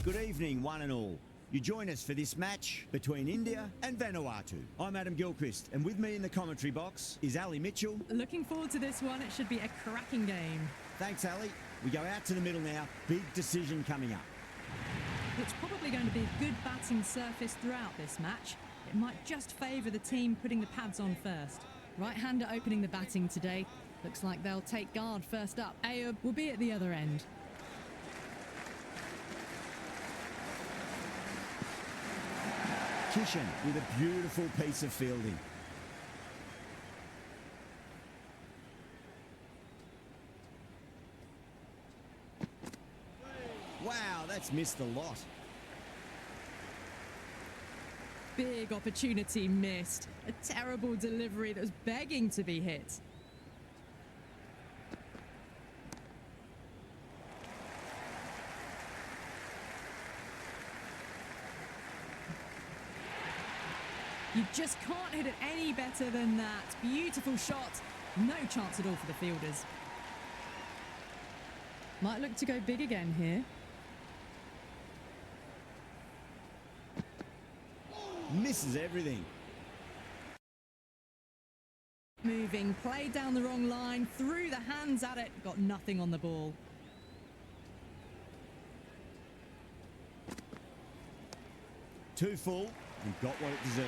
Good evening, one and all. You join us for this match between India and Vanuatu. I'm Adam Gilchrist, and with me in the commentary box is Ali Mitchell. Looking forward to this one. It should be a cracking game. Thanks, Ali. We go out to the middle now. Big decision coming up. It's probably going to be a good batting surface throughout this match. It might just favour the team putting the pads on first. Right-hander opening the batting today. Looks like they'll take guard first up. Ayub will be at the other end. Kishan with a beautiful piece of fielding. Wow, that's missed a lot. Big opportunity missed. A terrible delivery that was begging to be hit. You just can't hit it any better than that. Beautiful shot. No chance at all for the fielders. Might look to go big again here. Misses everything. Moving, played down the wrong line, threw the hands at it, got nothing on the ball. Too full and got what it deserved.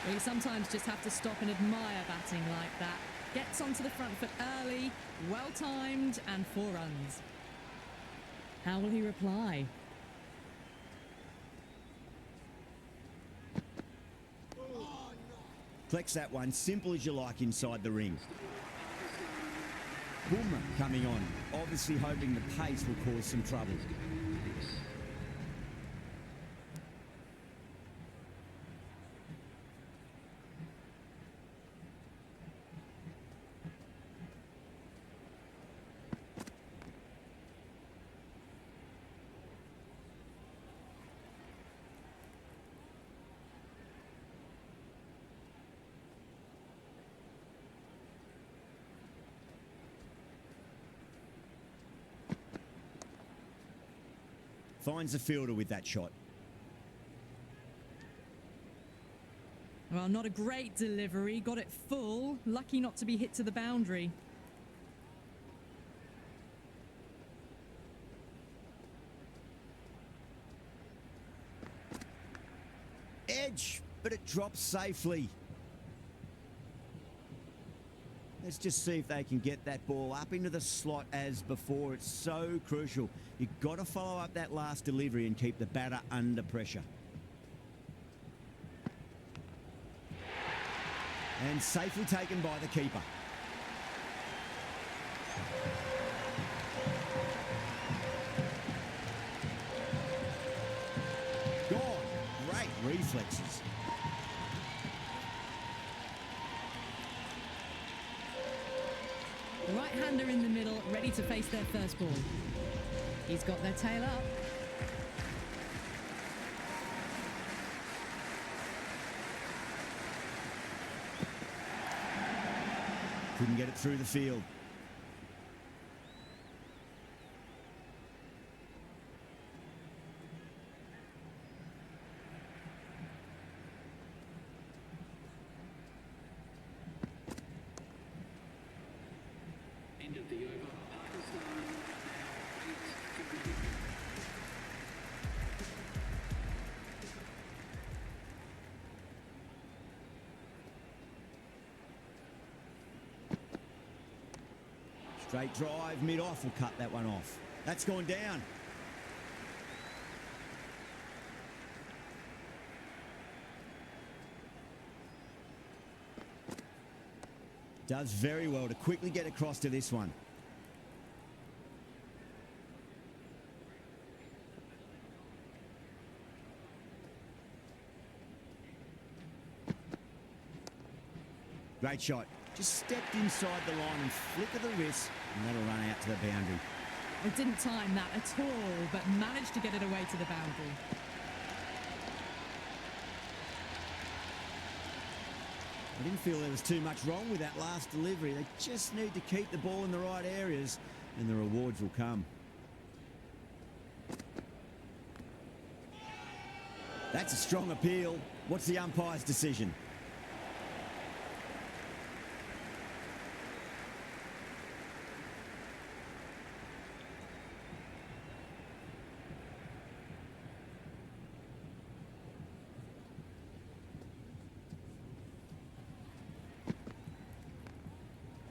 Well, you sometimes just have to stop and admire batting like that. Gets onto the front foot early, well-timed, and 4 runs. How will he reply? Flex that one, simple as you like inside the ring. Boomer coming on, obviously hoping the pace will cause some trouble. Finds the fielder with that shot. Well, not a great delivery. Got it full. Lucky not to be hit to the boundary. Edge, but it drops safely. Let's just see if they can get that ball up into the slot as before. It's so crucial. You've got to follow up that last delivery and keep the batter under pressure. And safely taken by the keeper. Gone. Great reflexes. Right-hander in the middle, ready to face their first ball. He's got their tail up. Couldn't get it through the field. End of the over. Pakistan now 8-50. Straight drive, mid-off will cut that one off. That's gone down. Does very well to quickly get across to this one. Great shot. Just stepped inside the line and flick of the wrist, and that'll run out to the boundary. It didn't time that at all, but managed to get it away to the boundary. I didn't feel there was too much wrong with that last delivery. They just need to keep the ball in the right areas, and the rewards will come. That's a strong appeal. What's the umpire's decision?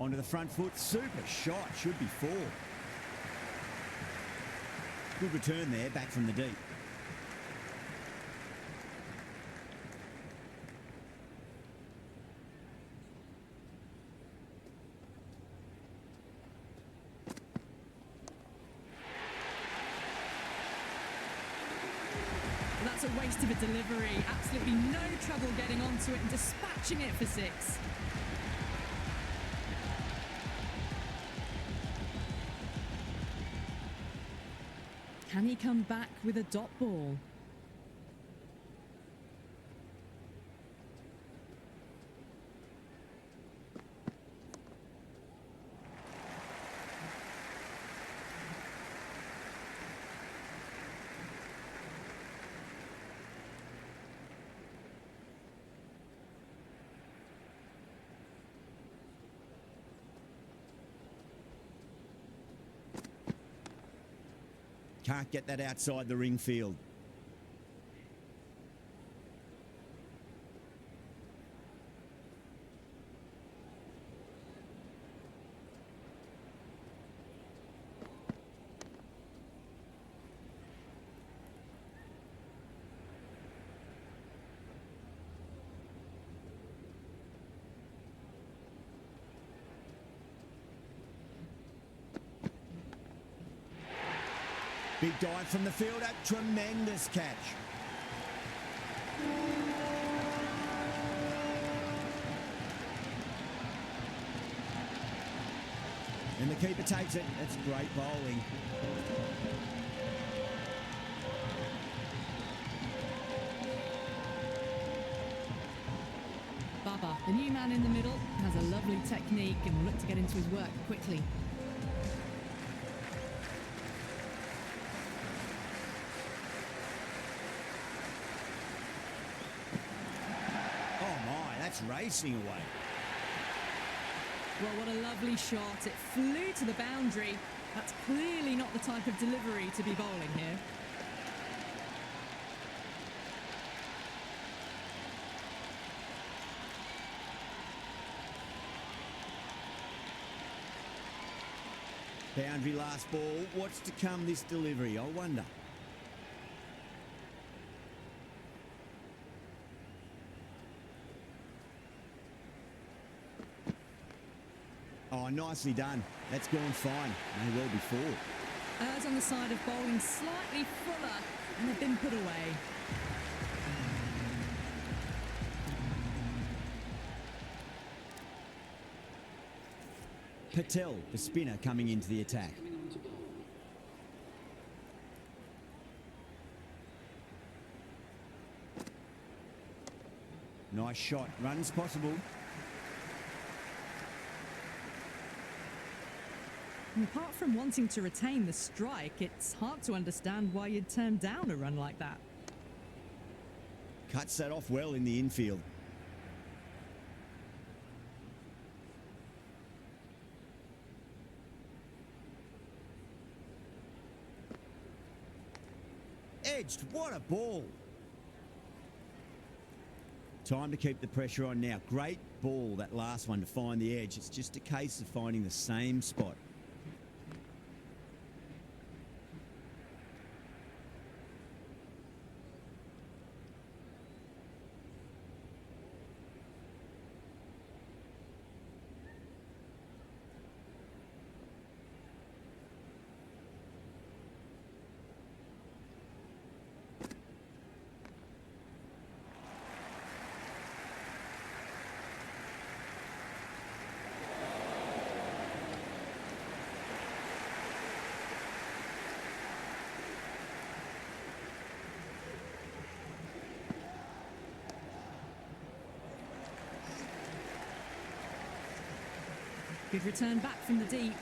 Onto the front foot. Super shot. Should be 4. Good return there, back from the deep. That's a waste of a delivery. Absolutely no trouble getting onto it and dispatching it for 6. Can he come back with a dot ball? Can't get that outside the ring field. Big dive from the field, a tremendous catch. And the keeper takes it. That's great bowling. Baba, the new man in the middle, has a lovely technique and will look to get into his work quickly. That's racing away. Well, what a lovely shot. It flew to the boundary. That's clearly not the type of delivery to be bowling here. Boundary last ball. What's to come this delivery, I wonder? Oh, nicely done. That's gone fine. May well be 4. Errs on the side of bowling slightly fuller and have been put away. Patel, the spinner, coming into the attack. Nice shot. Runs possible. And apart from wanting to retain the strike, it's hard to understand why you'd turn down a run like that. Cuts that off well in the infield. Edged. What a ball. Time to keep the pressure on now. Great ball, that last one, to find the edge. It's just a case of finding the same spot. Good return back from the deep.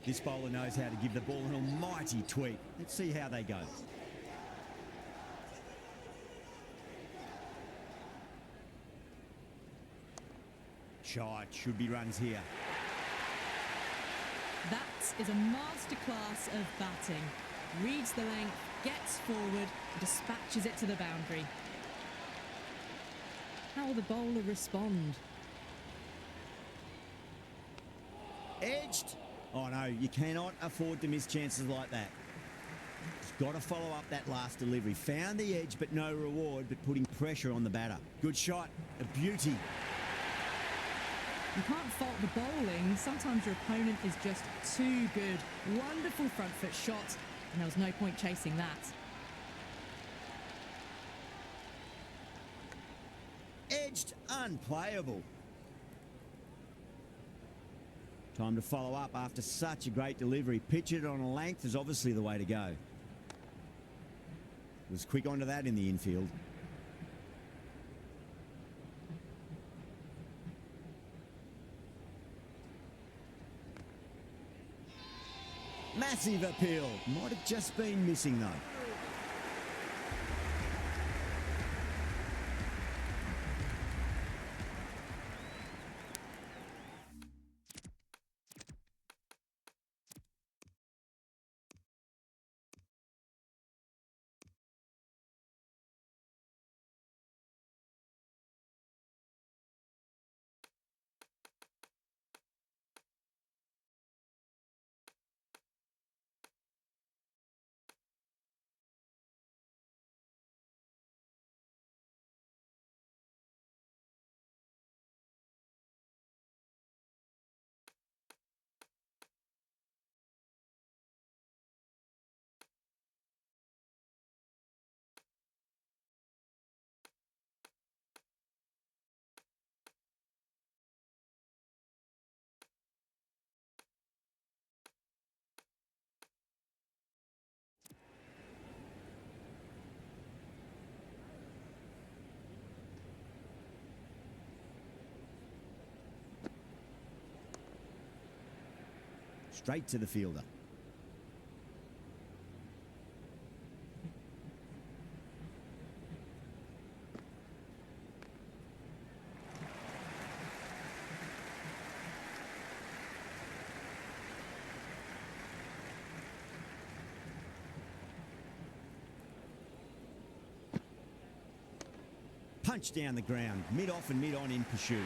This bowler knows how to give the ball an almighty tweak. Let's see how they go. Shot, should be runs here. That is a masterclass of batting. Reads the length, gets forward, and dispatches it to the boundary. How will the bowler respond? Edged. Oh no, you cannot afford to miss chances like that. Just got to follow up that last delivery. Found the edge, but no reward, but putting pressure on the batter. Good shot, a beauty. You can't fault the bowling. Sometimes your opponent is just too good. Wonderful front foot shot, and there was no point chasing that. Edged, unplayable. Time to follow up after such a great delivery. Pitch it on a length is obviously the way to go. Was quick onto that in the infield. Massive appeal. Might have just been missing though. Straight to the fielder. Punch down the ground, mid-off and mid-on in pursuit.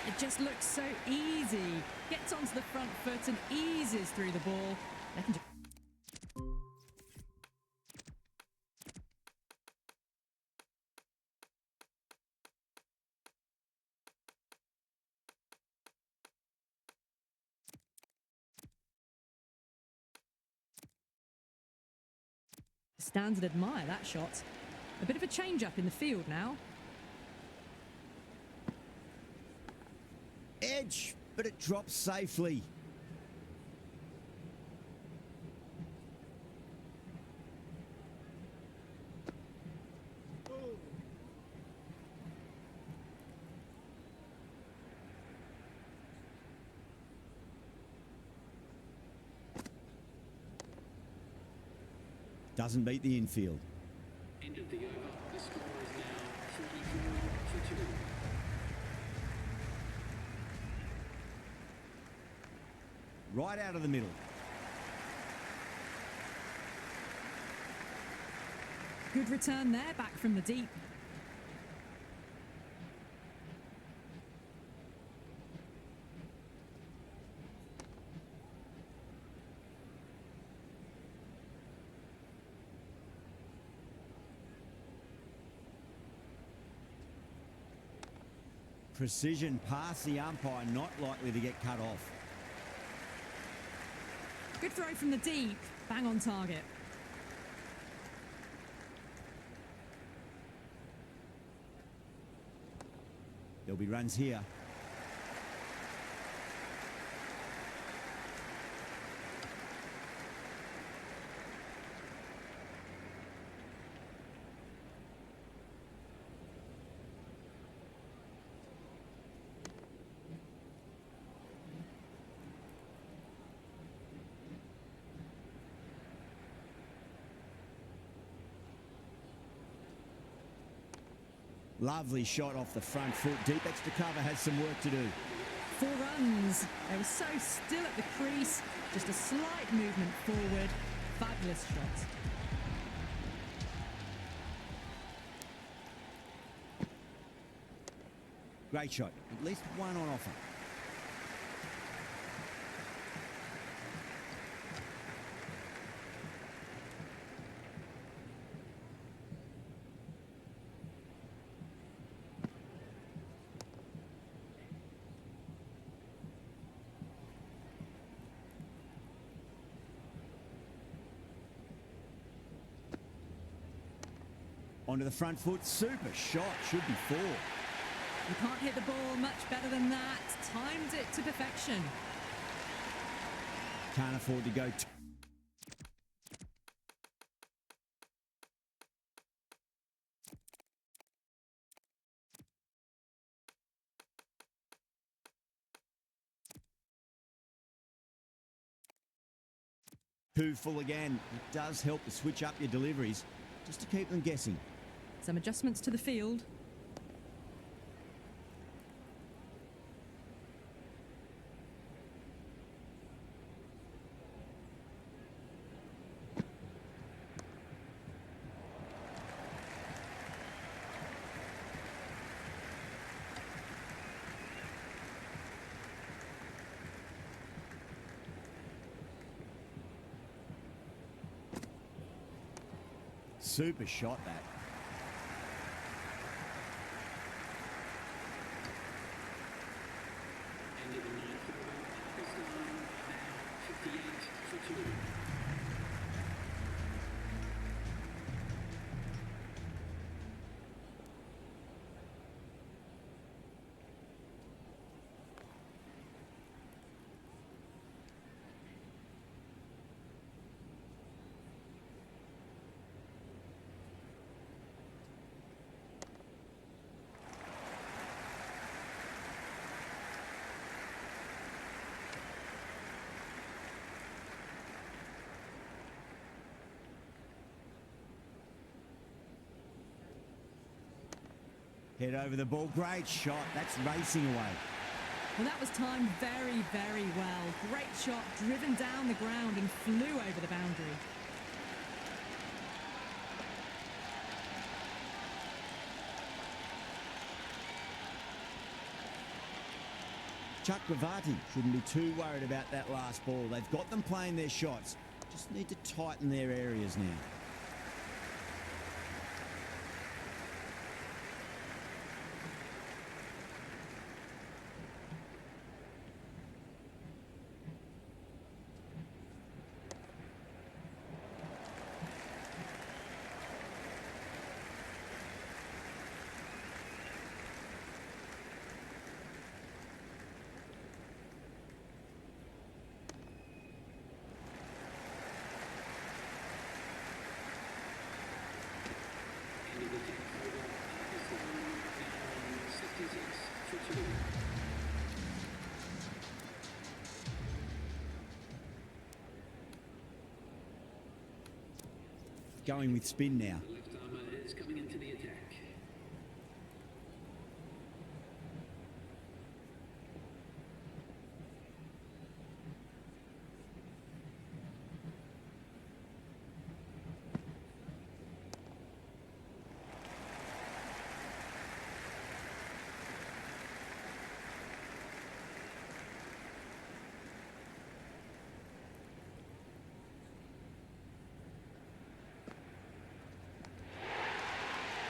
It just looks so easy. Gets onto the front foot and eases through the ball. They can stand and admire that shot. A bit of a change up in the field now. Edge, but it drops safely. Doesn't beat the infield. End of the over. The score is now 44 for 2. Right out of the middle. Good return there, back from the deep. Precision past the umpire, not likely to get cut off. Good throw from the deep, bang on target. There'll be runs here. Lovely shot off the front foot. Deep extra cover has some work to do. 4 runs. They were so still at the crease. Just a slight movement forward. Fabulous shots. Great shot. At least one on offer. Onto the front foot. Super shot. Should be 4. You can't hit the ball much better than that. Timed it to perfection. Can't afford to go too full again. It does help to switch up your deliveries just to keep them guessing. Some adjustments to the field. Super shot that. End of the ninth over. The score now 58-2. Head over the ball. Great shot. That's racing away. Well, that was timed very, very well. Great shot, driven down the ground and flew over the boundary. Chakravarti shouldn't be too worried about that last ball. They've got them playing their shots. Just need to tighten their areas now. End of the 10th over. The score now 66-2. Going with spin now. The left armour is coming into the attack.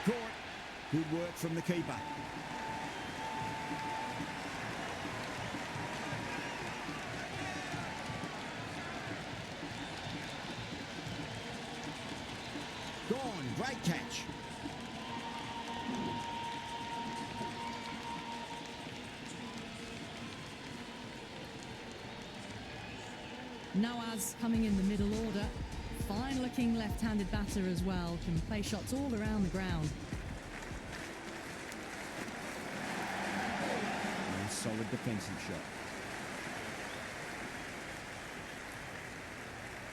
Caught. Good work from the keeper. Gone. Great catch. Nawaz coming in the middle order. Fine looking left-handed batter as well. Can play shots all around the ground. Nice solid defensive shot.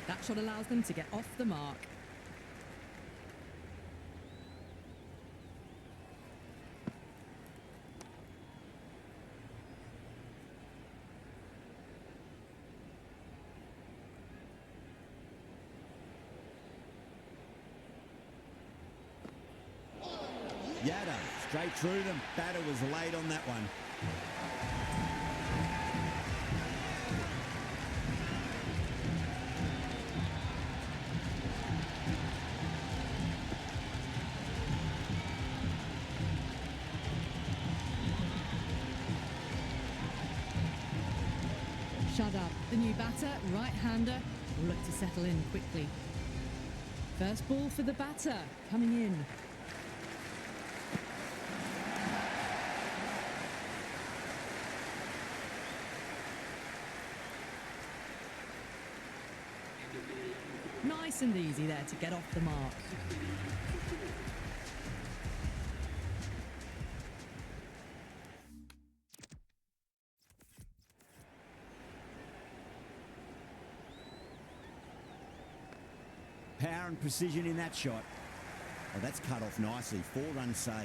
That shot allows them to get off the mark. Straight through them. Batter was late on that one. Shut up. The new batter, right-hander, will look to settle in quickly. First ball for the batter, coming in. Nice and easy there to get off the mark. Power and precision in that shot. Oh, that's cut off nicely. 4 runs saved.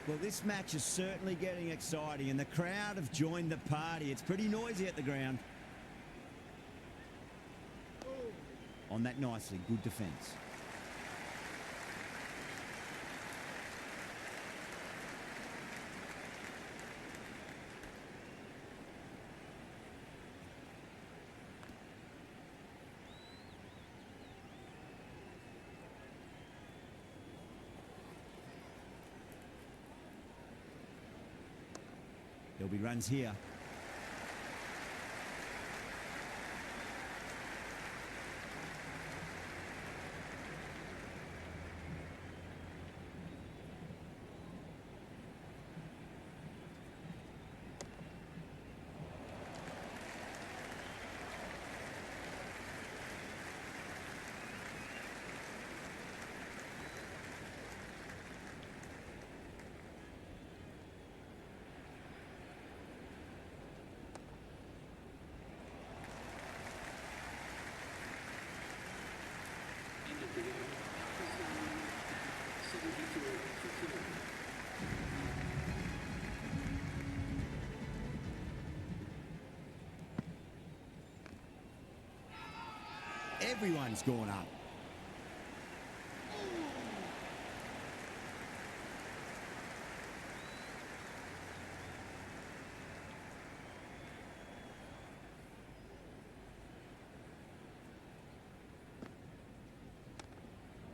Well, this match is certainly getting exciting, and the crowd have joined the party. It's pretty noisy at the ground. On that nicely. Good defence. There'll be runs here. Everyone's gone up.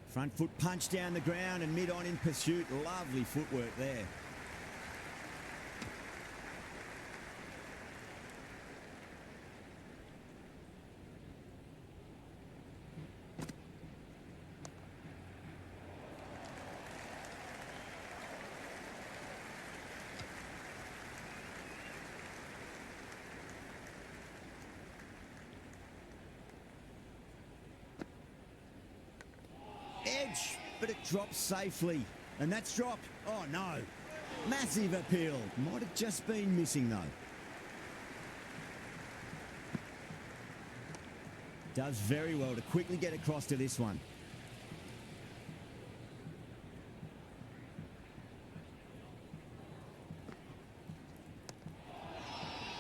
Front foot punch down the ground and mid-on in pursuit. Lovely footwork there. Edge, but it drops safely. And that's dropped. Oh, no. Massive appeal. Might have just been missing, though. Does very well to quickly get across to this one.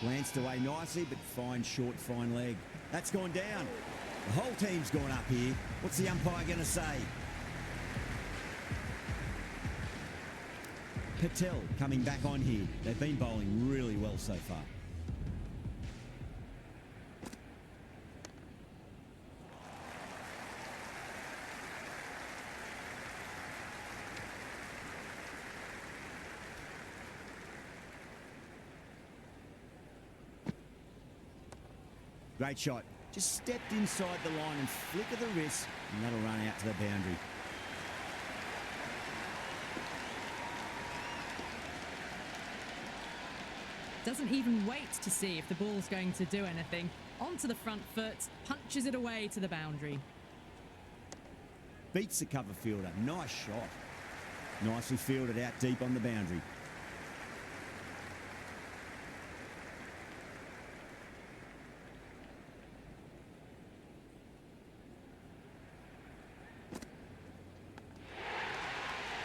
Glanced away nicely, but fine short, fine leg. That's gone down. The whole team's gone up here. What's the umpire going to say? Patel coming back on here. They've been bowling really well so far. Great shot. Just stepped inside the line and flick of the wrist, and that'll run out to the boundary. Doesn't even wait to see if the ball's going to do anything. Onto the front foot, punches it away to the boundary. Beats the cover fielder. Nice shot. Nicely fielded out deep on the boundary.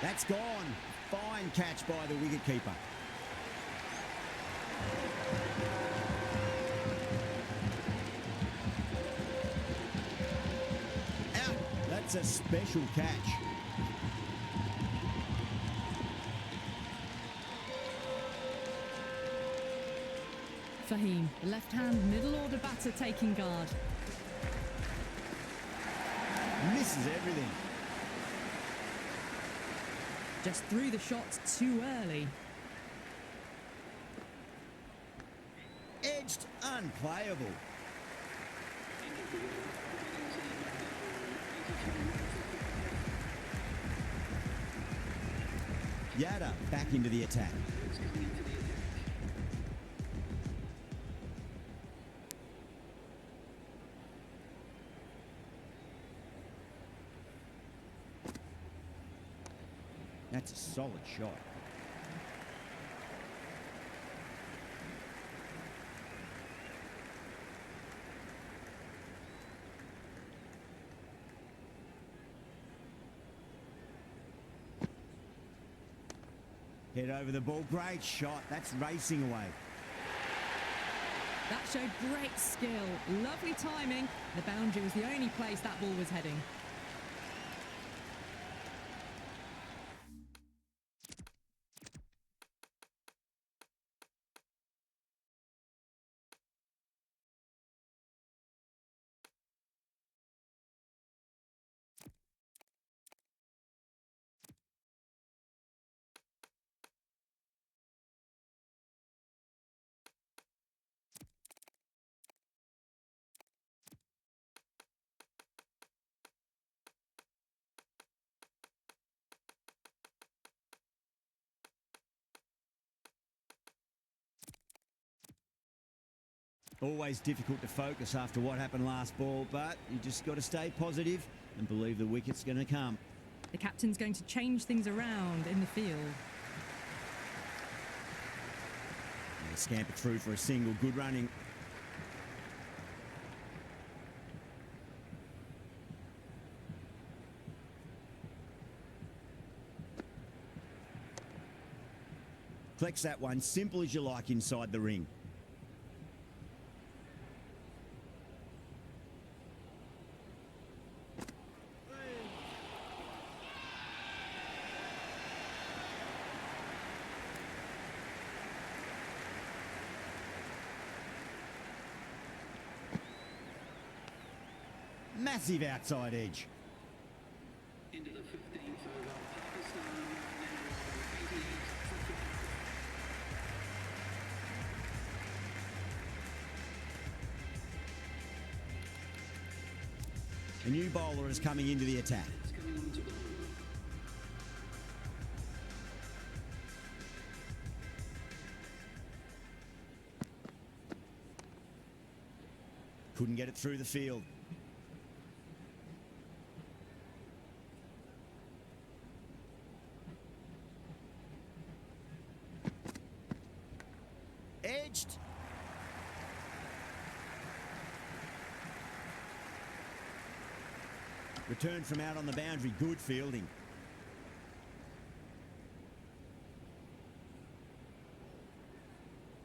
That's gone. Fine catch by the wicketkeeper. Out. That's a special catch. Rahim, the left-hand middle order batter taking guard. Misses everything. Just threw the shots too early. Edged, unplayable. Yada back into the attack. That's a solid shot. Head over the ball. Great shot. That's racing away. That showed great skill, lovely timing. The boundary was the only place that ball was heading. Always difficult to focus after what happened last ball, but you just got to stay positive and believe the wicket's going to come. The captain's going to change things around in the field. They scamper through for a single. Good running. Collects that one, simple as you like inside the ring. Massive outside edge. Into the 15th over. Pakistan now 88 for 50. A new bowler is coming into the attack. It's coming on to bowl. Couldn't get it through the field. Edged. Return from out on the boundary. Good fielding.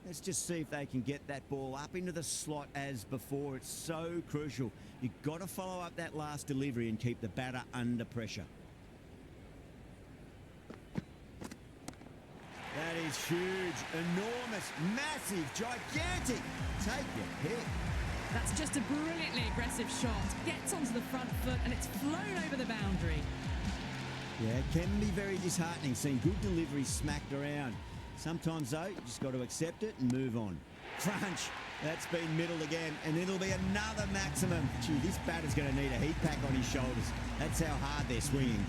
Let's just see if they can get that ball up into the slot as before. It's so crucial. You've got to follow up that last delivery and keep the batter under pressure. That is huge, enormous, massive, gigantic. Take your pick. That's just a brilliantly aggressive shot. Gets onto the front foot and it's flown over the boundary. Yeah, it can be very disheartening seeing good deliveries smacked around. Sometimes, though, you just got to accept it and move on. Crunch. That's been middled again, and it'll be another maximum. Gee, this batter's going to need a heat pack on his shoulders. That's how hard they're swinging.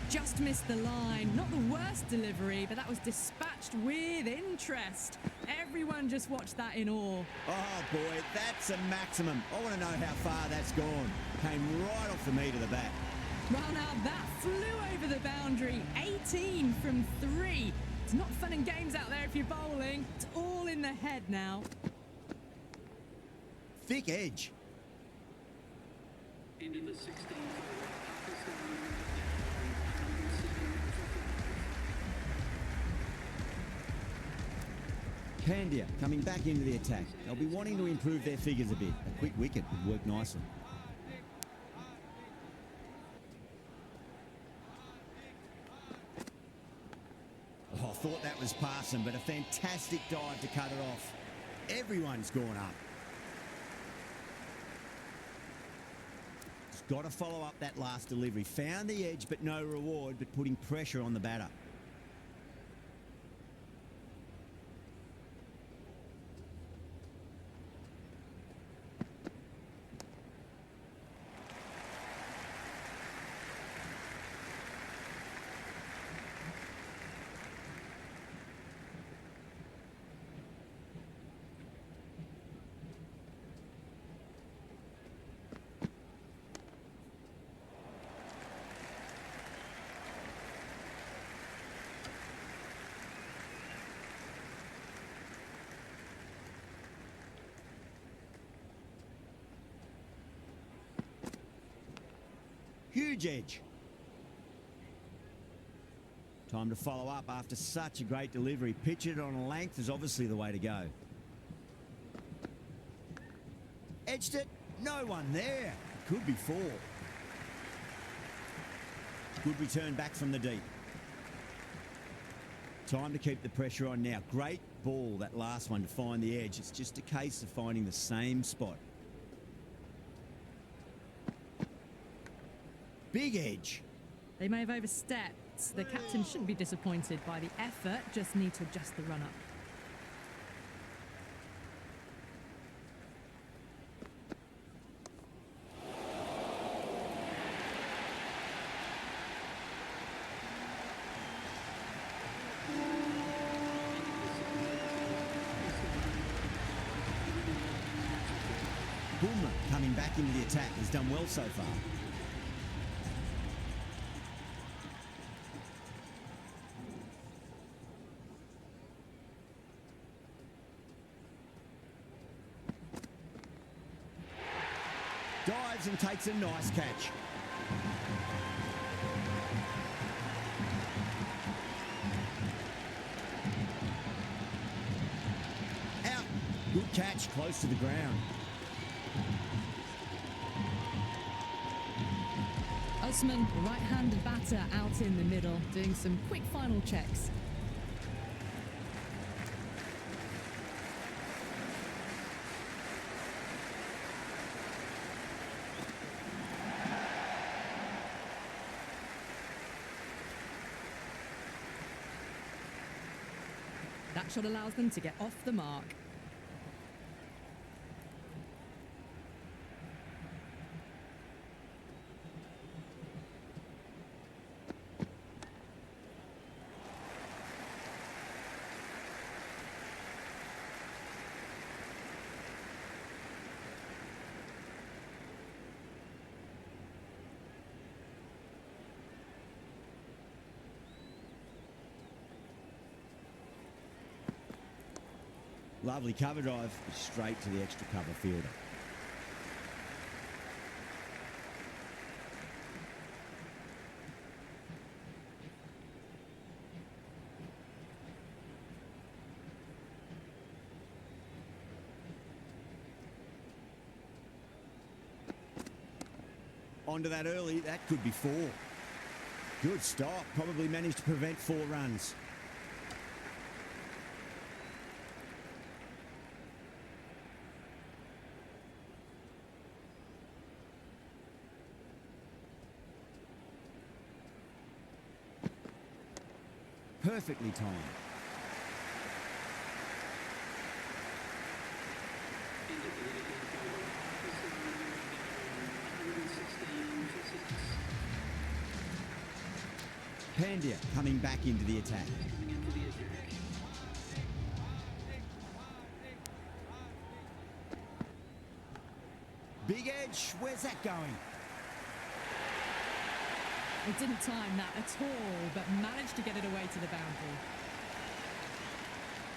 Just missed the line. Not the worst delivery, but that was dispatched with interest. Everyone just watched that in awe. Oh, boy, that's a maximum. I want to know how far that's gone. Came right off the meat of the bat. Well, now that flew over the boundary. 18 from 3. It's not fun and games out there if you're bowling. It's all in the head now. Thick edge. Into the 16th over. Pakistan now 107 for 50. Candia coming back into the attack. They'll be wanting to improve their figures a bit. A quick wicket would work nicely. Oh, I thought that was passing, but a fantastic dive to cut it off. Everyone's gone up. Just got to follow up that last delivery. Found the edge, but no reward, but putting pressure on the batter. Huge edge. Time to follow up after such a great delivery. Pitch it on a length is obviously the way to go. Edged it. No one there. Could be 4. Good return back from the deep. Time to keep the pressure on now. Great ball, that last one, to find the edge. It's just a case of finding the same spot. Big edge. They may have overstepped. The captain shouldn't be disappointed by the effort, just need to adjust the run-up. Boomer coming back into the attack. He's done well so far. Dives and takes a nice catch. Out. Good catch, close to the ground. Usman, the right-handed batter, out in the middle, doing some quick final checks. That shot allows them to get off the mark. Lovely cover drive, straight to the extra cover fielder. Onto that early, that could be 4. Good stop, probably managed to prevent 4 runs. Perfectly timed. Pandya coming back into the attack. Big edge, where's that going? They didn't time that at all, but managed to get it away to the boundary.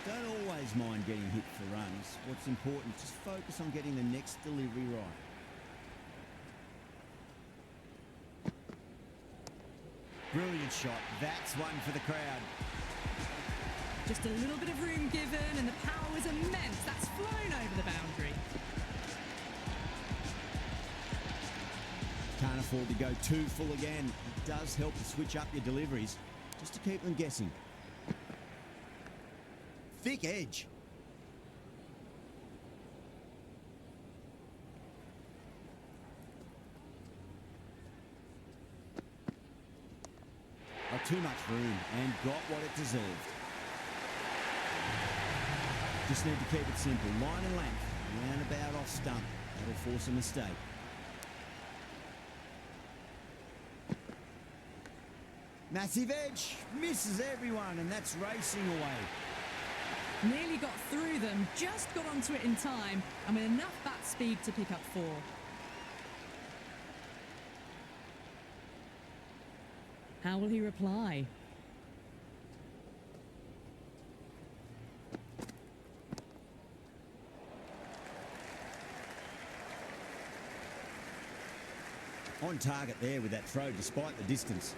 Don't always mind getting hit for runs. What's important is just focus on getting the next delivery right. Brilliant shot. That's one for the crowd. Just a little bit of room given, and the power was immense. That's flown over the boundary. Can't afford to go too full again. It does help to switch up your deliveries, just to keep them guessing. Thick edge. too much room and got what it deserved. Just need to keep it simple. Line and length, round about off stump. That'll force a mistake. Massive edge, misses everyone, and that's racing away. Nearly got through them, just got onto it in time, and with enough bat speed to pick up 4. How will he reply? On target there with that throw, despite the distance.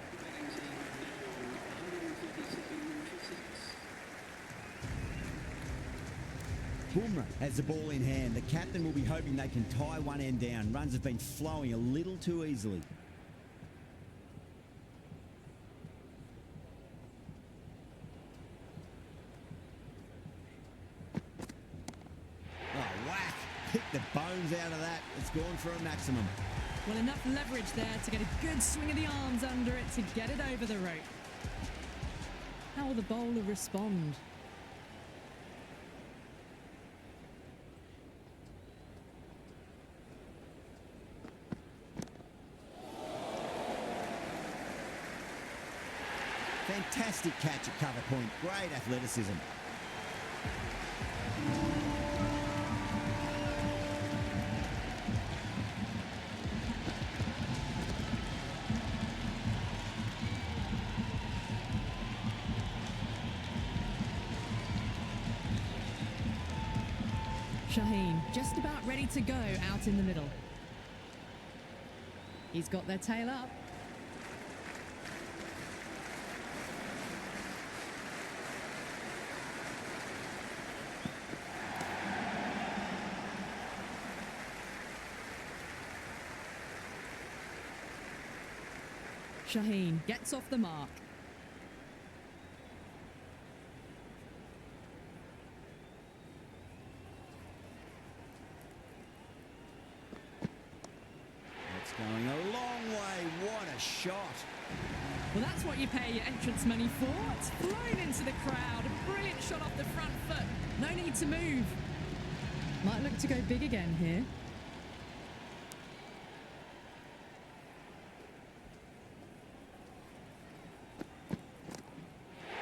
Bumrah has the ball in hand. The captain will be hoping they can tie one end down. Runs have been flowing a little too easily. Oh, whack! Pick the bones out of that. It's gone for a maximum. Well, enough leverage there to get a good swing of the arms under it to get it over the rope. How will the bowler respond? Fantastic catch at cover point. Great athleticism. Shaheen just about ready to go out in the middle. He's got their tail up. Shaheen gets off the mark. That's going a long way. What a shot. Well, that's what you pay your entrance money for. It's flown into the crowd. A brilliant shot off the front foot. No need to move. Might look to go big again here.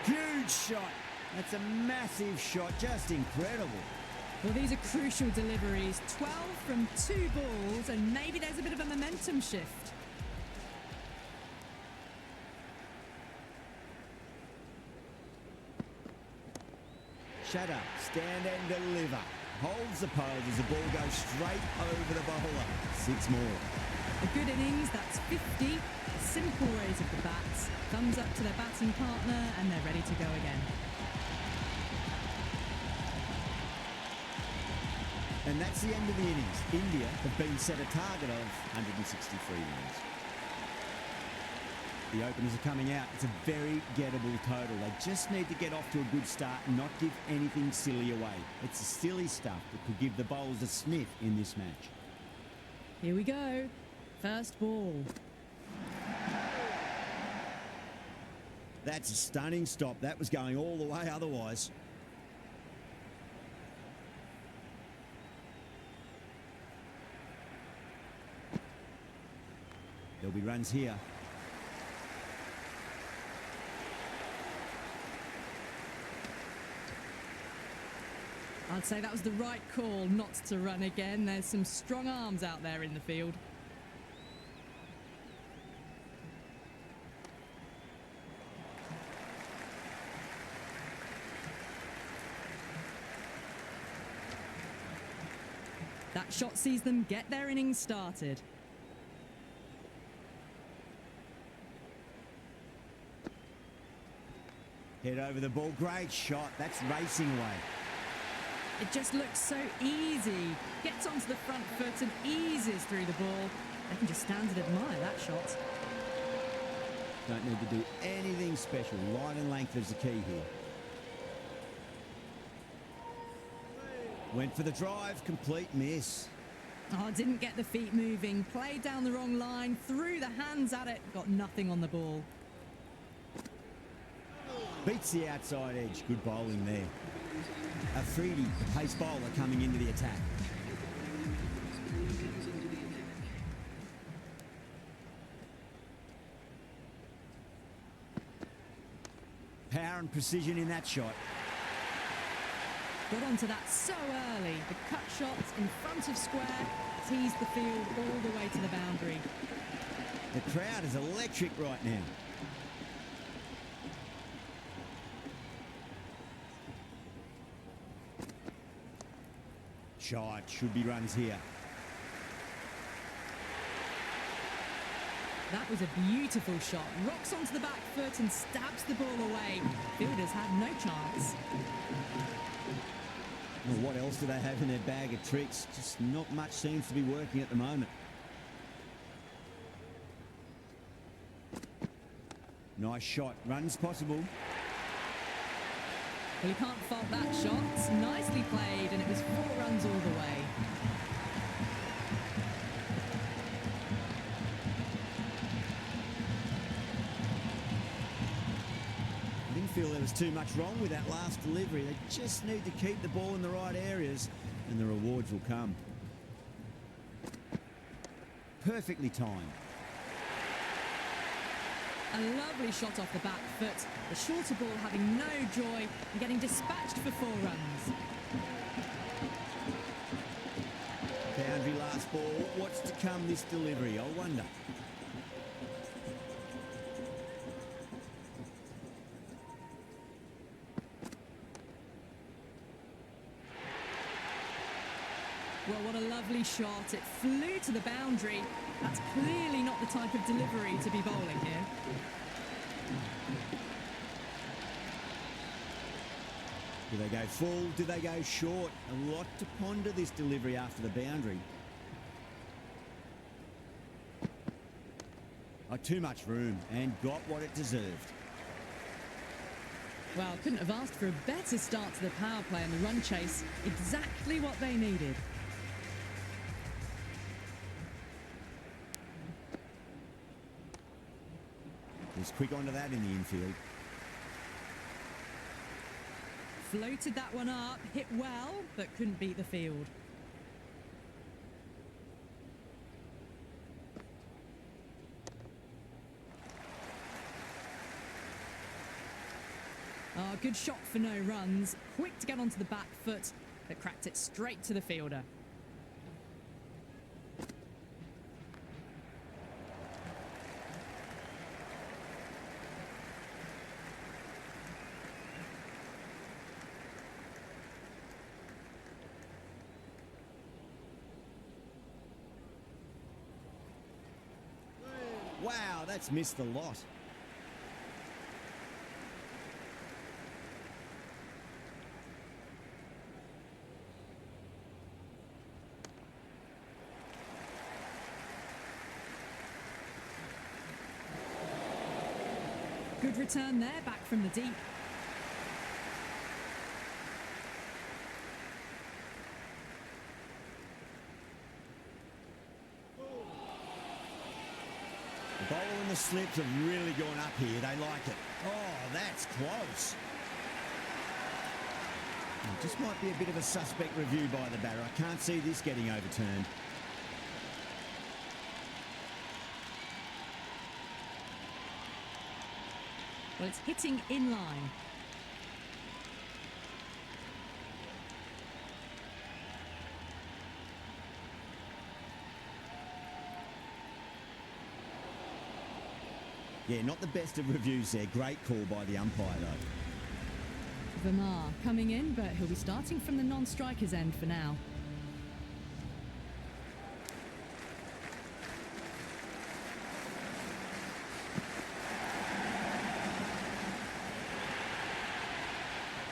Huge shot. That's a massive shot. Just incredible. Well, these are crucial deliveries. 12 from 2 balls, and maybe there's a bit of a momentum shift. Shut up. Stand and deliver. Holds the pose as the ball goes straight over the bowler. 6 more. A good innings, that's 50. A simple raise of the bats. Thumbs up to their batting partner, and they're ready to go again. And that's the end of the innings. India have been set a target of 163 runs. The openers are coming out. It's a very gettable total. They just need to get off to a good start and not give anything silly away. It's the silly stuff that could give the bowlers a sniff in this match. Here we go. First ball. That's a stunning stop. That was going all the way otherwise. There'll be runs here. I'd say that was the right call not to run again. There's some strong arms out there in the field. That shot sees them get their innings started. Head over the ball. Great shot. That's racing away. It just looks so easy. Gets onto the front foot and eases through the ball. They can just stand and admire that shot. Don't need to do anything special. Line and length is the key here. Went for the drive. Complete miss. Oh, didn't get the feet moving. Played down the wrong line. Threw the hands at it. Got nothing on the ball. Beats the outside edge. Good bowling there. Afridi, the pace bowler, coming into the attack. Power and precision in that shot. Got onto that so early. The cut shot in front of square teased the field all the way to the boundary. The crowd is electric right now. Shot, should be runs here. That was a beautiful shot. Rocks onto the back foot and stabs the ball away. Fielders had no chance. Well, what else do they have in their bag of tricks? Just not much seems to be working at the moment. Nice shot. Runs possible. Well, you can't fault that shot. Nicely played, and it was 4 runs all the way. I didn't feel there was too much wrong with that last delivery. They just need to keep the ball in the right areas, and the rewards will come. Perfectly timed. A lovely shot off the back foot. The shorter ball having no joy and getting dispatched for 4 runs. Boundary last ball. What's to come this delivery? I wonder. Well, what a lovely shot. It flew to the boundary. That's clearly not the type of delivery to be bowling here. Do they go full? Do they go short? A lot to ponder this delivery after the boundary. Too much room and got what it deserved. Well, couldn't have asked for a better start to the power play and the run chase. Exactly what they needed. He's quick onto that in the infield. Floated that one up, hit well, but couldn't beat the field. Oh, good shot for no runs. Quick to get onto the back foot, but cracked it straight to the fielder. Wow, that's missed a lot. Good return there, back from the deep. The bowl and the slips have really gone up here. They like it. Oh, that's close. It just might be a bit of a suspect review by the batter. I can't see this getting overturned. Well, it's hitting in line. Yeah, not the best of reviews there. Great call by the umpire, though. Vermar coming in, but he'll be starting from the non-strikers end for now.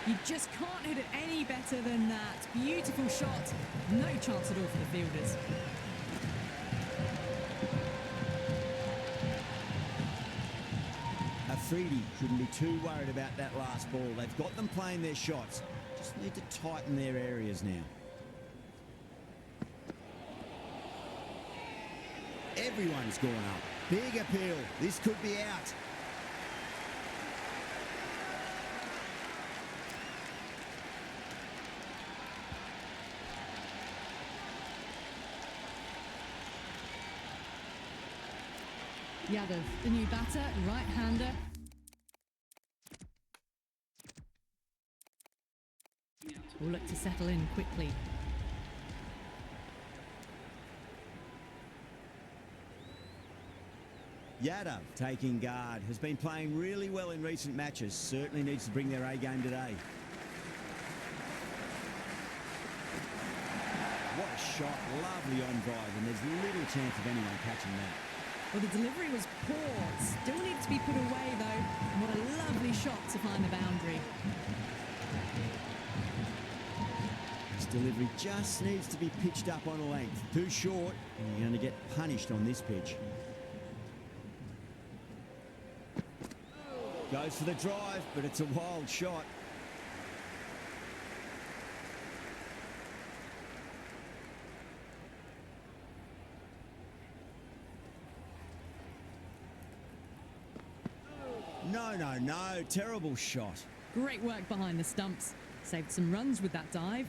You just can't hit it any better than that. Beautiful shot. No chance at all for the fielders. Afridi shouldn't be too worried about that last ball. They've got them playing their shots. Just need to tighten their areas now. Everyone's gone up. Big appeal. This could be out. Yadav, the new batter, right-hander. Will look to settle in quickly. Yadav, taking guard, has been playing really well in recent matches. Certainly needs to bring their A game today. What a shot, lovely on drive, and there's little chance of anyone catching that. Well, the delivery was poor. Still needs to be put away, though. And what a lovely shot to find the boundary. This delivery just needs to be pitched up on a length. Too short, and you're going to get punished on this pitch. Goes for the drive, but it's a wild shot. No, terrible shot. Great work behind the stumps. Saved some runs with that dive.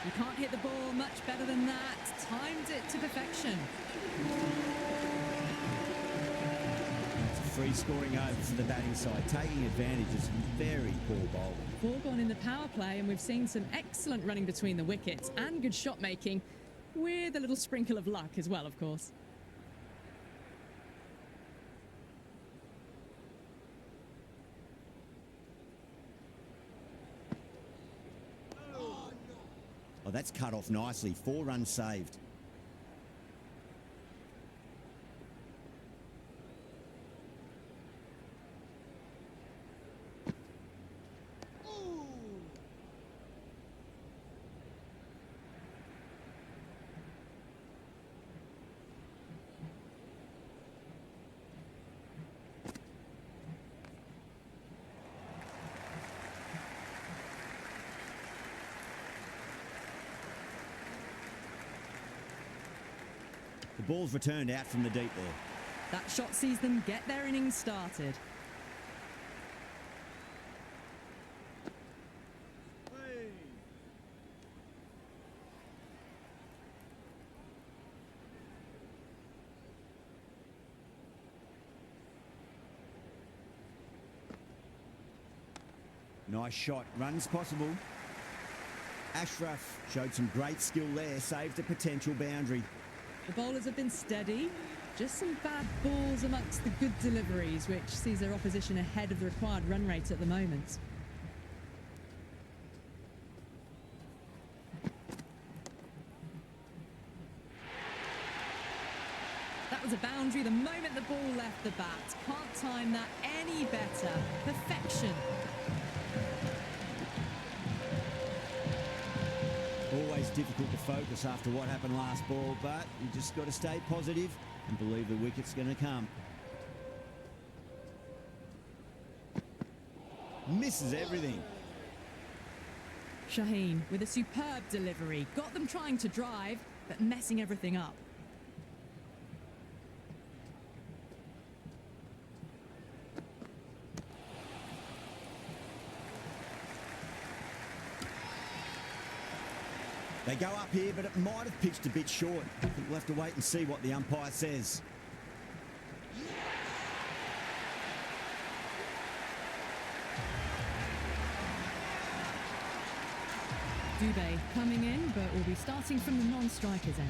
You can't hit the ball much better than that. Timed it to perfection. It's a free scoring over for the batting side, taking advantage of some very poor bowling. 4 gone in the power play, and we've seen some excellent running between the wickets and good shot making, with a little sprinkle of luck as well, of course. Oh, that's cut off nicely. 4 runs saved. The ball's returned out from the deep there. That shot sees them get their innings started. Nice shot. Runs possible. Ashraf showed some great skill there. Saved a potential boundary. The bowlers have been steady. Just some bad balls amongst the good deliveries, which sees their opposition ahead of the required run rate at the moment. That was a boundary the moment the ball left the bat. Can't time that any better. Perfection. Always difficult to focus after what happened last ball, but you just got to stay positive and believe the wicket's going to come. Misses everything. Shaheen with a superb delivery. Got them trying to drive, but messing everything up. They go up here, but it might have pitched a bit short. I think we'll have to wait and see what the umpire says. Dubé coming in, but will be starting from the non-strikers end.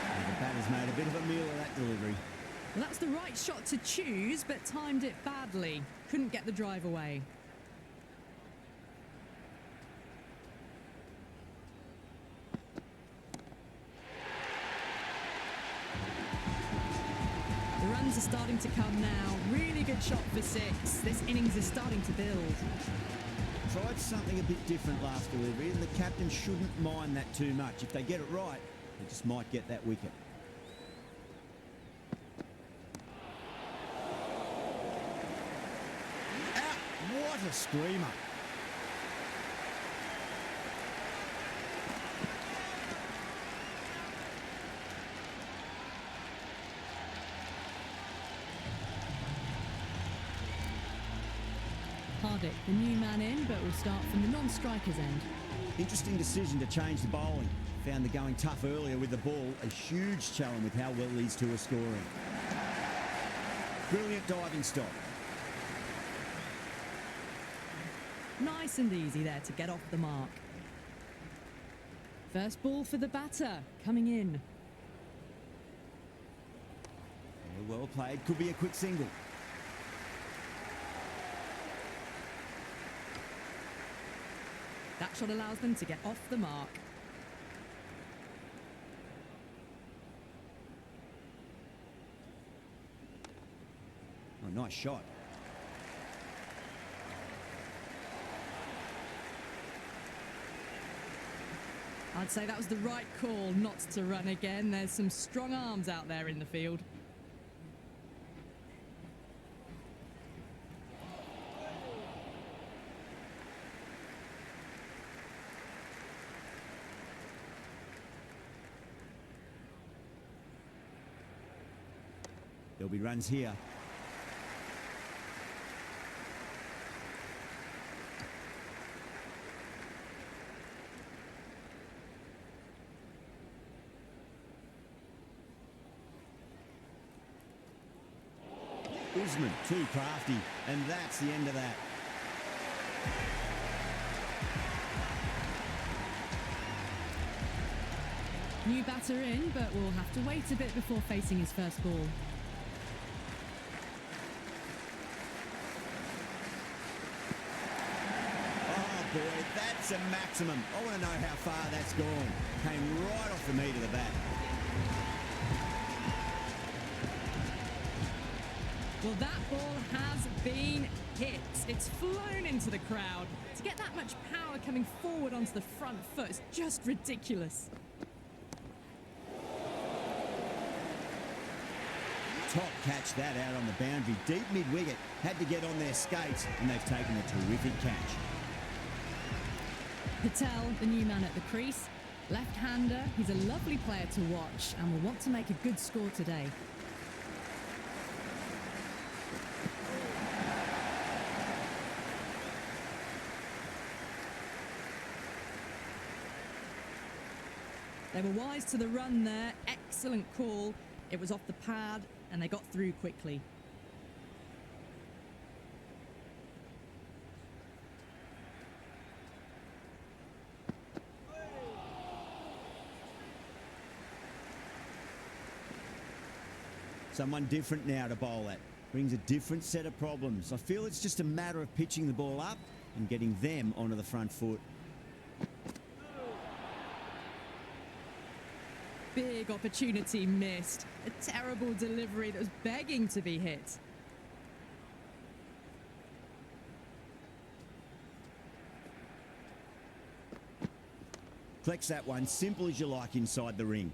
And the batter's made a bit of a meal of that delivery. Well, that's the right shot to choose, but timed it badly. Couldn't get the drive away. The runs are starting to come now. Really good shot for 6. This innings is starting to build. Tried something a bit different last delivery, and the captain shouldn't mind that too much. If they get it right, they just might get that wicket. What a screamer. Hardick, the new man in, but will start from the non-striker's end. Interesting decision to change the bowling. Found the going tough earlier with the ball. A huge challenge with how well these two are scoring. Brilliant diving stop. Nice and easy there to get off the mark. First ball for the batter, coming in. Well played. Could be a quick single. That shot allows them to get off the mark. Oh, nice shot. I'd say that was the right call not to run again. There's some strong arms out there in the field. There'll be runs here. Usman, too crafty, and that's the end of that. New batter in, but will have to wait a bit before facing his first ball. Oh boy, that's a maximum. I want to know how far that's gone. Came right off the meat of the bat. Well, that ball has been hit. It's flown into the crowd. To get that much power coming forward onto the front foot is just ridiculous. Top catch that out on the boundary. Deep mid-wicket. Had to get on their skates, and they've taken a terrific catch. Patel, the new man at the crease. Left-hander, he's a lovely player to watch and will want to make a good score today. They were wise to the run there. Excellent call. It was off the pad and they got through quickly. Someone different now to bowl at. Brings a different set of problems. I feel it's just a matter of pitching the ball up and getting them onto the front foot. Big opportunity missed. A terrible delivery that was begging to be hit. Collects that one, simple as you like inside the ring.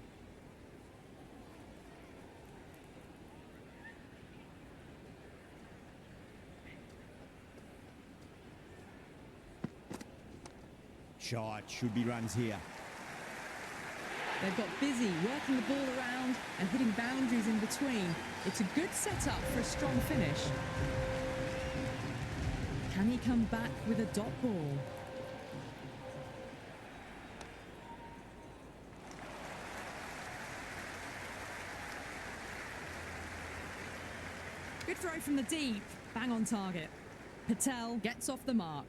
Shot, should be runs here. They've got busy working the ball around and hitting boundaries in between. It's a good setup for a strong finish. Can he come back with a dot ball? Good throw from the deep, bang on target. Patel gets off the mark.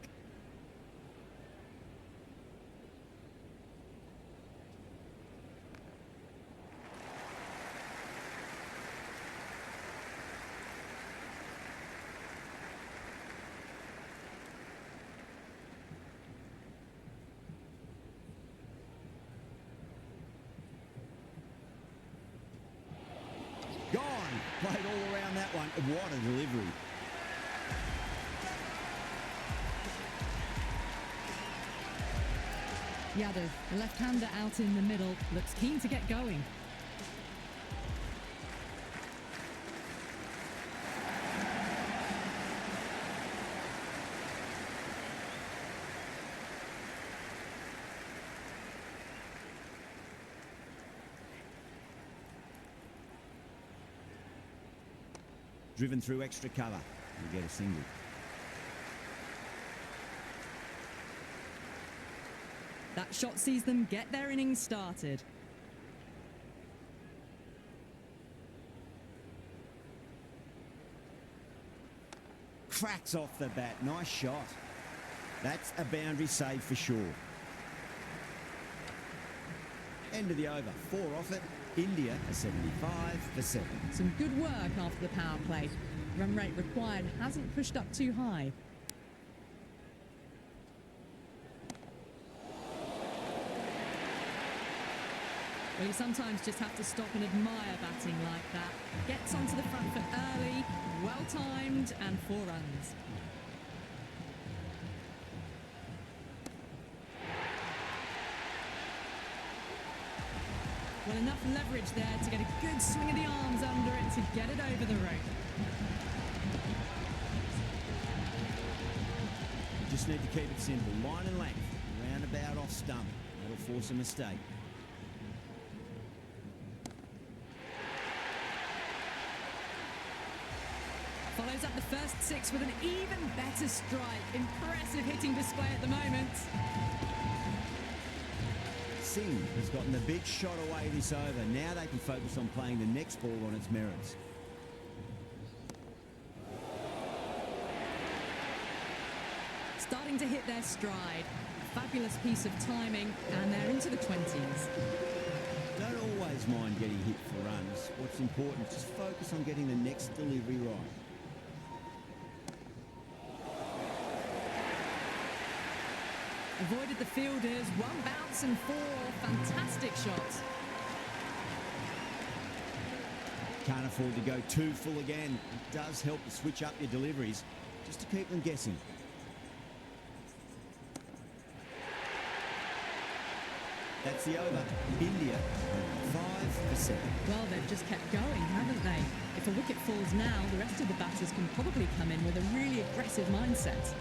Gone. Played all around that one. What a delivery. Yadav, the left-hander out in the middle, looks keen to get going. Driven through extra cover. You get a single. That shot sees them get their innings started. Cracks off the bat. Nice shot. That's a boundary save for sure. End of the over. 4 off it. India are 75 for 7. Some good work after the power play. Run rate required hasn't pushed up too high. Well, you sometimes just have to stop and admire batting like that. Gets onto the front foot early, well timed, and 4 runs. Well, enough leverage there to get a good swing of the arms under it to get it over the rope. Just need to keep it simple. Line and length. Roundabout off stump. That'll force a mistake. Follows up the first 6 with an even better strike. Impressive hitting display at the moment. Singh has gotten the big shot away this over. Now they can focus on playing the next ball on its merits. Starting to hit their stride. Fabulous piece of timing, and they're into the 20s. Don't always mind getting hit for runs. What's important is just focus on getting the next delivery right. Avoided the fielders, 1 bounce and 4. Fantastic shots. Can't afford to go too full again. It does help to switch up your deliveries just to keep them guessing. That's the over. India 5 for 7. Well, they've just kept going, haven't they? If a wicket falls now, the rest of the batters can probably come in with a really aggressive mindset.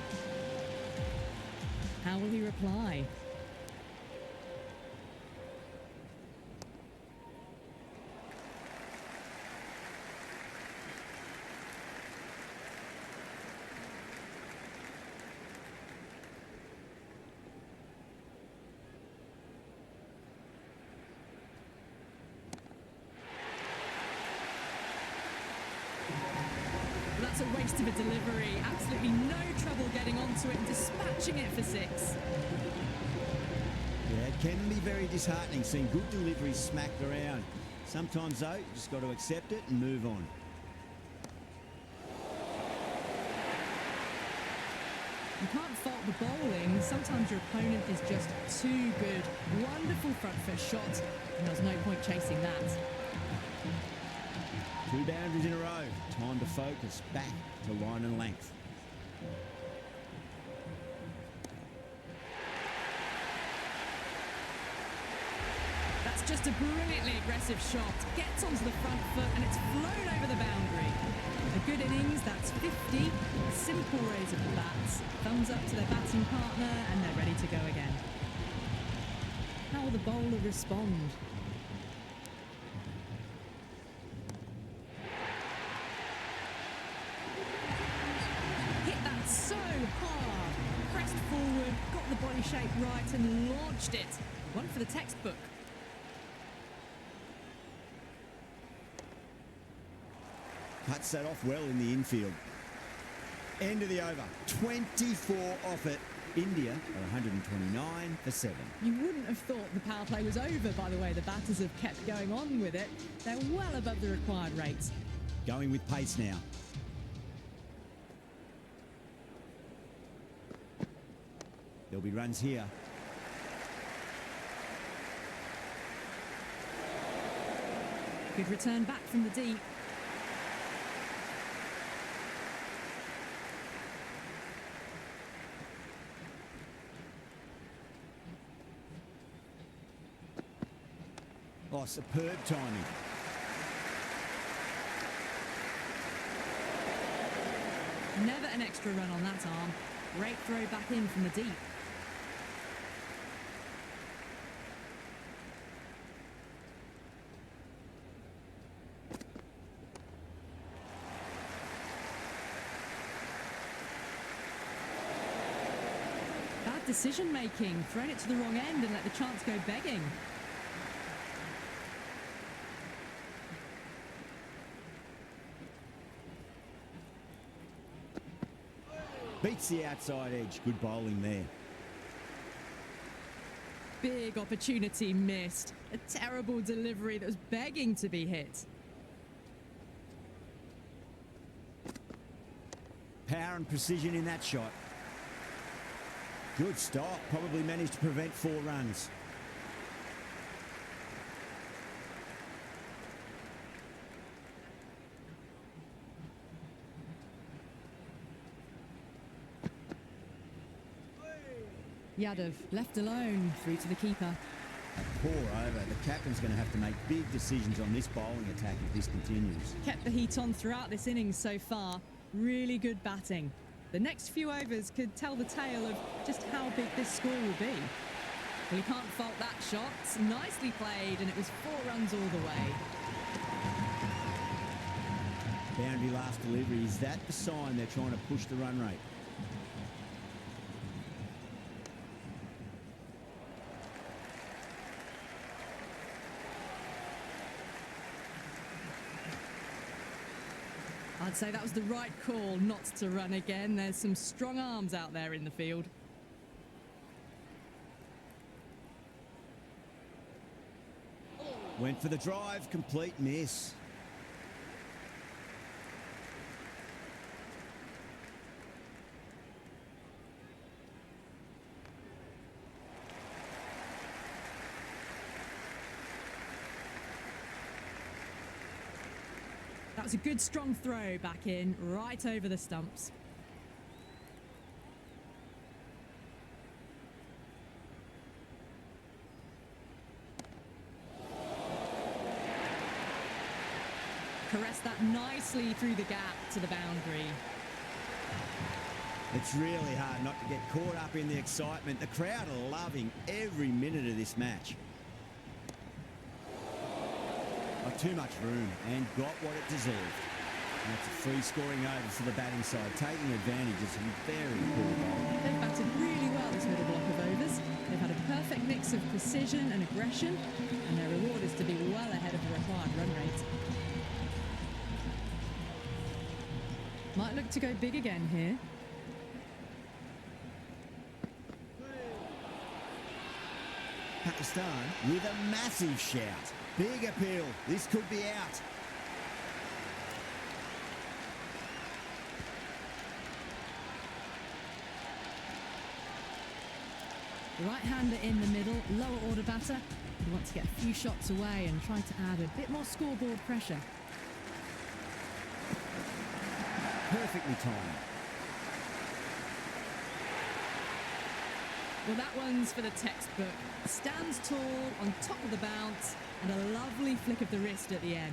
How will he reply? That's a waste of a delivery. Absolutely no trouble getting onto it and dispatching it for 6. Yeah, it can be very disheartening seeing good deliveries smacked around. Sometimes, though, you just got to accept it and move on. You can't fault the bowling. Sometimes your opponent is just too good. Wonderful front foot shot, and there's no point chasing that. 2 boundaries in a row. Time to focus back to line and length. That's just a brilliantly aggressive shot. Gets onto the front foot and it's flown over the boundary. A good innings, that's 50. A simple raise of the bats. Thumbs up to their batting partner and they're ready to go again. How will the bowler respond? Hit that so hard. Pressed forward, got the body shape right and launched it. One for the textbook. Cuts that off well in the infield. End of the over. 24 off it. India are 129 for 7. You wouldn't have thought the power play was over by the way the batters have kept going on with it. They're well above the required rates. Going with pace now. There'll be runs here. Good return back from the deep. Oh, superb timing. Never an extra run on that arm. Great throw back in from the deep. Bad decision making, thrown it to the wrong end and let the chance go begging. Beats the outside edge. Good bowling there. Big opportunity missed. A terrible delivery that was begging to be hit. Power and precision in that shot. Good stop. Probably managed to prevent 4 runs. Yadav left alone through to the keeper. A poor over. The captain's going to have to make big decisions on this bowling attack if this continues. Kept the heat on throughout this innings so far. Really good batting. The next few overs could tell the tale of just how big this score will be. Well, you can't fault that shot. Nicely played, and it was 4 runs all the way. Boundary last delivery. Is that the sign they're trying to push the run rate? I'd say that was the right call not to run again. There's some strong arms out there in the field. Went for the drive, complete miss. That was a good strong throw back in, right over the stumps. Caressed that nicely through the gap to the boundary. It's really hard not to get caught up in the excitement. The crowd are loving every minute of this match. Got too much room and got what it deserved. And it's a free scoring over for the batting side, taking advantage of some very poor bowling. They've batted really well this middle block of overs. They've had a perfect mix of precision and aggression, and their reward is to be well ahead of the required run rate. Might look to go big again here. Pakistan with a massive shout. Big appeal. This could be out. The right-hander in the middle, lower order batter. He wants to get a few shots away and try to add a bit more scoreboard pressure. Perfectly timed. Well, that one's for the textbook. Stands tall on top of the bounce and a lovely flick of the wrist at the end.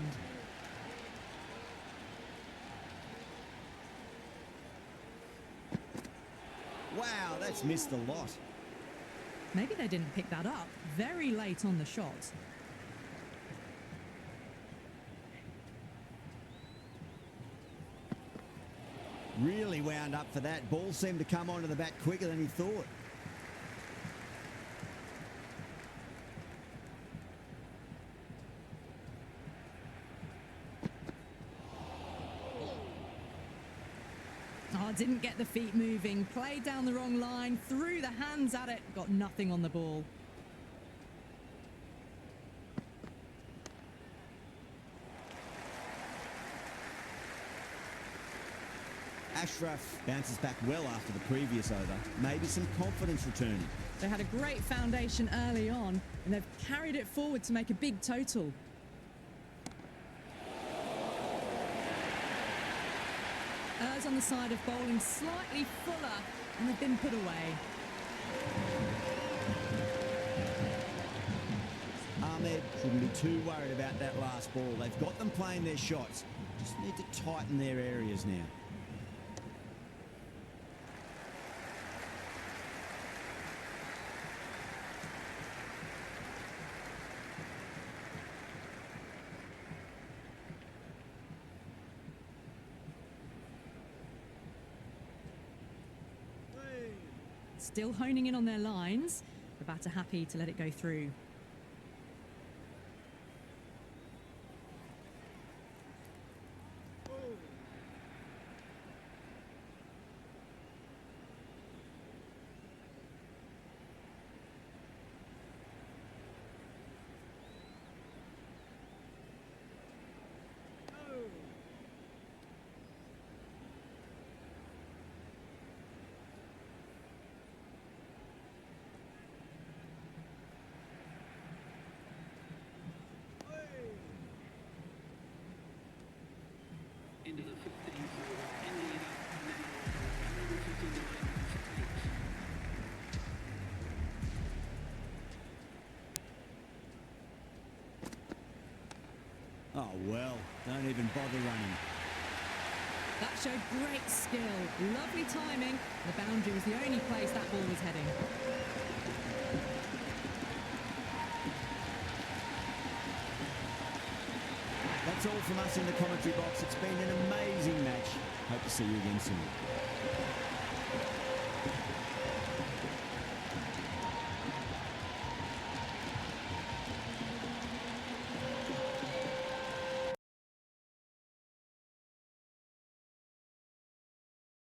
Wow, that's missed a lot. Maybe they didn't pick that up very late on the shot. Really wound up for that. Ball seemed to come onto the bat quicker than he thought. Oh, didn't get the feet moving. Played down the wrong line. Threw the hands at it. Got nothing on the ball. Ashraf bounces back well after the previous over. Maybe some confidence returning. They had a great foundation early on, and they've carried it forward to make a big total. Ers on the side of bowling slightly fuller, and they've been put away. Ahmed shouldn't be too worried about that last ball. They've got them playing their shots. Just need to tighten their areas now. Still honing in on their lines. The batter happy to let it go through. Into the 15th over, ending it up now 159 for 8. Oh, well, don't even bother running. That showed great skill. Lovely timing. The boundary was the only place that ball was heading. That's all from us in the commentary box. It's been an amazing match. Hope to see you again soon.